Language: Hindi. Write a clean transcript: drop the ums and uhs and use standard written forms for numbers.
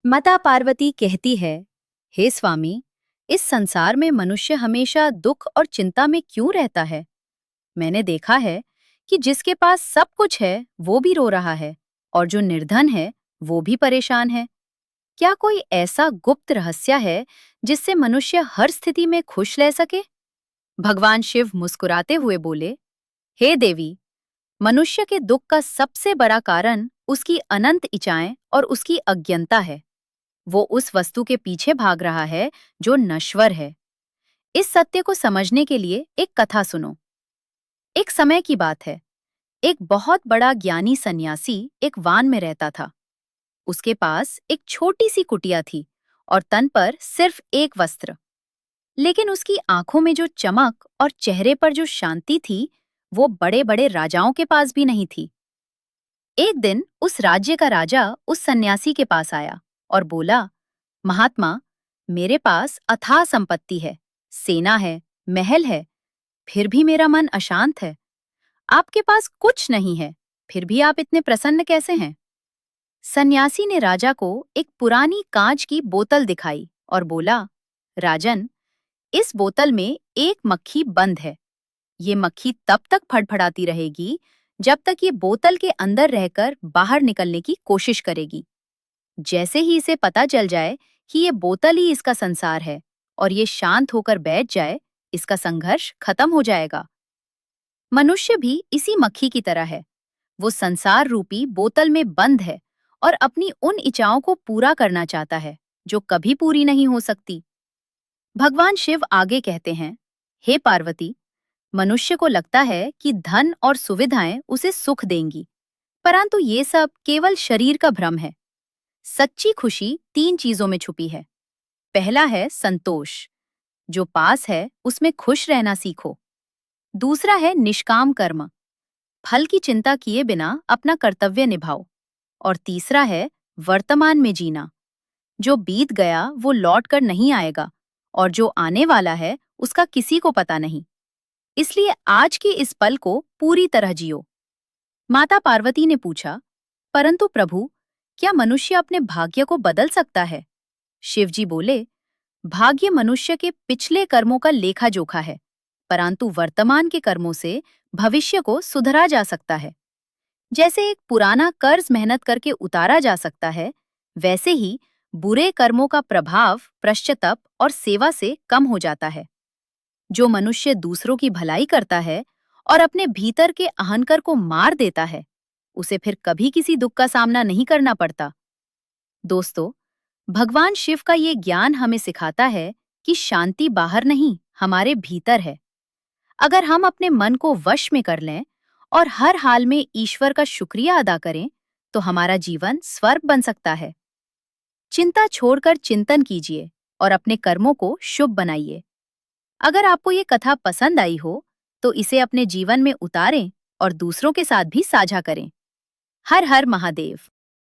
माता पार्वती कहती है, हे स्वामी, इस संसार में मनुष्य हमेशा दुख और चिंता में क्यों रहता है? मैंने देखा है कि जिसके पास सब कुछ है वो भी रो रहा है और जो निर्धन है वो भी परेशान है। क्या कोई ऐसा गुप्त रहस्य है जिससे मनुष्य हर स्थिति में खुश रह सके? भगवान शिव मुस्कुराते हुए बोले, हे देवी, मनुष्य के दुख का सबसे बड़ा कारण उसकी अनंत इच्छाएं और उसकी अज्ञानता है। वो उस वस्तु के पीछे भाग रहा है जो नश्वर है। इस सत्य को समझने के लिए एक कथा सुनो। एक समय की बात है। एक बहुत बड़ा ज्ञानी सन्यासी एक वान में रहता था। उसके पास एक छोटी सी कुटिया थी और तन पर सिर्फ एक वस्त्र। लेकिन उसकी आंखों में जो चमक और चेहरे पर जो शांति थी, वो बड़े बड़े राजाओं के पास भी नहीं थी। एक दिन उस राज्य का राजा उस सन्यासी के पास आया और बोला, महात्मा, मेरे पास अथाह संपत्ति है, सेना है, महल है, फिर भी मेरा मन अशांत है। आपके पास कुछ नहीं है, फिर भी आप इतने प्रसन्न कैसे हैं? सन्यासी ने राजा को एक पुरानी कांच की बोतल दिखाई और बोला, राजन, इस बोतल में एक मक्खी बंद है। ये मक्खी तब तक फड़फड़ाती रहेगी जब तक ये बोतल के अंदर रहकर बाहर निकलने की कोशिश करेगी। जैसे ही इसे पता चल जाए कि ये बोतल ही इसका संसार है और ये शांत होकर बैठ जाए, इसका संघर्ष खत्म हो जाएगा। मनुष्य भी इसी मक्खी की तरह है। वो संसार रूपी बोतल में बंद है और अपनी उन इच्छाओं को पूरा करना चाहता है जो कभी पूरी नहीं हो सकती। भगवान शिव आगे कहते हैं, हे पार्वती, मनुष्य को लगता है कि धन और सुविधाएं उसे सुख देंगी, परंतु ये सब केवल शरीर का भ्रम है। सच्ची खुशी तीन चीजों में छुपी है। पहला है संतोष, जो पास है उसमें खुश रहना सीखो। दूसरा है निष्काम कर्म, फल की चिंता किए बिना अपना कर्तव्य निभाओ। और तीसरा है वर्तमान में जीना, जो बीत गया वो लौट कर नहीं आएगा और जो आने वाला है उसका किसी को पता नहीं। इसलिए आज के इस पल को पूरी तरह जियो। माता पार्वती ने पूछा, परंतु प्रभु, क्या मनुष्य अपने भाग्य को बदल सकता है? शिवजी बोले, भाग्य मनुष्य के पिछले कर्मों का लेखा जोखा है, परंतु वर्तमान के कर्मों से भविष्य को सुधरा जा सकता है। जैसे एक पुराना कर्ज मेहनत करके उतारा जा सकता है, वैसे ही बुरे कर्मों का प्रभाव पश्चाताप और सेवा से कम हो जाता है। जो मनुष्य दूसरों की भलाई करता है और अपने भीतर के अहंकार को मार देता है, उसे फिर कभी किसी दुख का सामना नहीं करना पड़ता। दोस्तों, भगवान शिव का ये ज्ञान हमें सिखाता है कि शांति बाहर नहीं, हमारे भीतर है। अगर हम अपने मन को वश में कर लें और हर हाल में ईश्वर का शुक्रिया अदा करें, तो हमारा जीवन स्वर्ग बन सकता है। चिंता छोड़कर चिंतन कीजिए और अपने कर्मों को शुभ बनाइए। अगर आपको ये कथा पसंद आई हो, तो इसे अपने जीवन में उतारें और दूसरों के साथ भी साझा करें। हर हर महादेव।